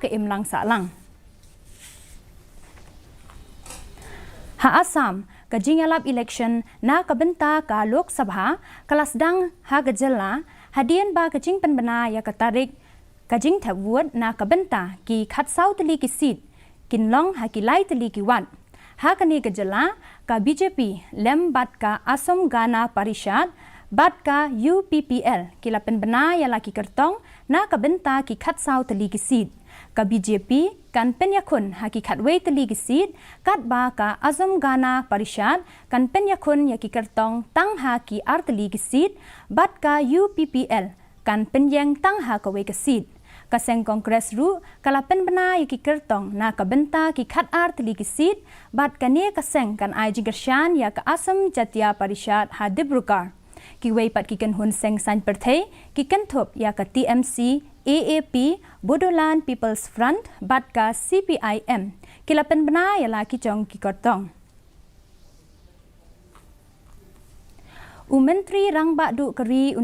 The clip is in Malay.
ke imlang salang. Ha Assam kajingalap election na kabenta ka Lok Sabha kalasdang ha gajala hadian ba kajing penbena ya katarik kajing tawud na kabenta ki khatsau tali ki seat kinlong ha kilai tali ki wat ha kani gajala ka BJP lem bat ka Assam Gana Parishad bat ka UPPL kila penbena ya laki kertong na kabenta ki khatsau tali ki seat ka BJP kan penyakun hakikat wei teli gisit kat ba ka Assam Gana Parishad kan penyakun yaki kertong tang haki arteli gisit bat ka UPPL kan penyang tang ha ka wei gisit kaseng kongres ru kala penbena yaki kertong na ka benta ki khat arteli gisit bat kane kaseng kan ai jigershan ya ka Assam Jatia Parishad ha Dibrugarh ki wei pat ki kan hun seng san perthei ki kan thop ya ka TMC AAP Bodoland People's Front bat ka CPIM kila penbena ya laki jong ki kortong Menteri Rang Bak Du Keri